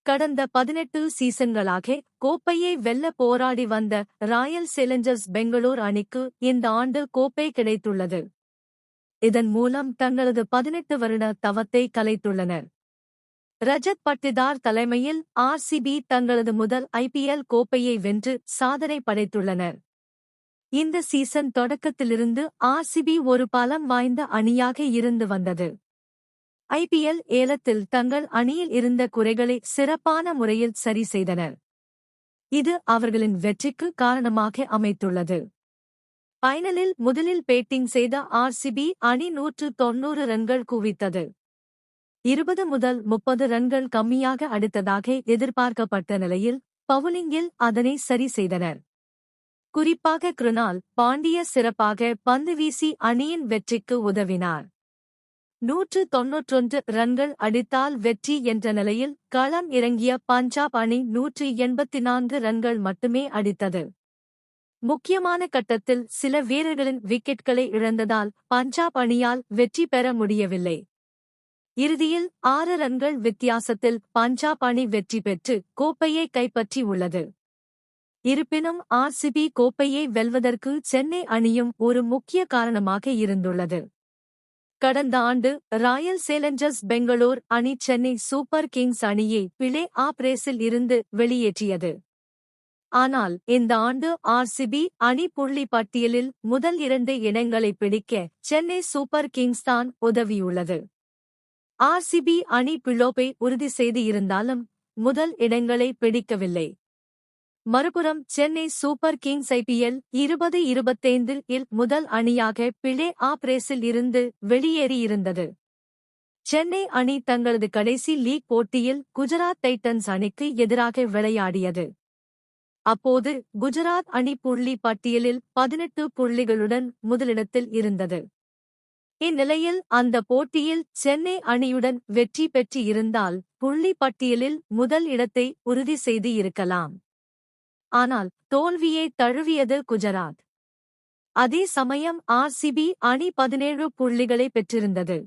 கடந்த 18 சீசன்களாக கோப்பையை வெல்ல போராடி வந்த ராயல் சேலஞ்சர்ஸ் பெங்களூர் அணிக்கு இந்த ஆண்டு கோப்பை கிடைத்துள்ளது. இதன் மூலம் தங்களது 18 வருட தவத்தை கலைத்துள்ளனர். ரஜத் பட்டிதார் தலைமையில் ஆர்சிபி தங்களது முதல் ஐபிஎல் கோப்பையை வென்று சாதனை படைத்துள்ளனர். இந்த சீசன் தொடக்கத்திலிருந்து ஆர்சிபி ஒரு பலம் வாய்ந்த அணியாக இருந்து வந்தது. ஐபிஎல் ஏலத்தில் தங்கள் அணியில் இருந்த குறைகளை சிறப்பான முறையில் சரி செய்தனர். இது அவர்களின் வெற்றிக்கு காரணமாக அமைத்துள்ளது. ஃபைனலில் முதலில் பேட்டிங் செய்த ஆர்சிபி அணி 190 ரன்கள் குவித்தது. 20 முதல் 30 ரன்கள் கம்மியாக அடித்ததாக எதிர்பார்க்கப்பட்ட நிலையில் பவுலிங்கில் அதனை சரி செய்தனர். குறிப்பாக கிருணால் பாண்டிய சிறப்பாக பந்து வீசி அணியின் வெற்றிக்கு உதவினார். 191 ரன்கள் அடித்தால் வெற்றி என்ற நிலையில் களம் இறங்கிய பஞ்சாப் அணி 184 ரன்கள் மட்டுமே அடித்தது. முக்கியமான கட்டத்தில் சில வீரர்களின் விக்கெட்களை இழந்ததால் பஞ்சாப் அணியால் வெற்றி பெற முடியவில்லை. இறுதியில் 6 ரன்கள் வித்தியாசத்தில் பஞ்சாப் அணி வெற்றி பெற்று கோப்பையை கைப்பற்றி உள்ளது. இருப்பினும் ஆர்சிபி கோப்பையை வெல்வதற்கு சென்னை அணியும் ஒரு முக்கிய காரணமாக இருந்துள்ளது. கடந்த ஆண்டு ராயல் சேலஞ்சர்ஸ் பெங்களூர் அணி சென்னை சூப்பர் கிங்ஸ் அணியை பிளே ஆஃப் ரேஸில் இருந்து வெளியேற்றியது. ஆனால் இந்த ஆண்டு ஆர்சிபி அணி புள்ளி பட்டியலில் முதல் 2 இடங்களை பிடிக்க சென்னை சூப்பர் கிங்ஸ் தான் உதவியுள்ளது. ஆர்சிபி அணி பிளோப்பை உறுதி செய்து இருந்தாலும் முதல் இடங்களை பிடிக்கவில்லை. மறுபுறம் சென்னை சூப்பர் கிங்ஸ் ஐபிஎல் 2025 இல் முதல் அணியாக பிளே ஆஃப் ரேஸில் இருந்து வெளியேறியிருந்தது. சென்னை அணி தங்களது கடைசி லீக் போட்டியில் குஜராத் டைட்டன்ஸ் அணிக்கு எதிராக விளையாடியது. அப்போது குஜராத் அணி புள்ளி பட்டியலில் 18 புள்ளிகளுடன் முதலிடத்தில் இருந்தது. இந்நிலையில் அந்த போட்டியில் சென்னை அணியுடன் வெற்றி பெற்று இருந்தால் புள்ளி பட்டியலில் முதல் இடத்தை உறுதி செய்து இருக்கலாம். ஆனால் தோல்வியை தழுவியது குஜராத். அதே சமயம் ஆர்சிபி அணி 17 புள்ளிகளை பெற்றிருந்தது.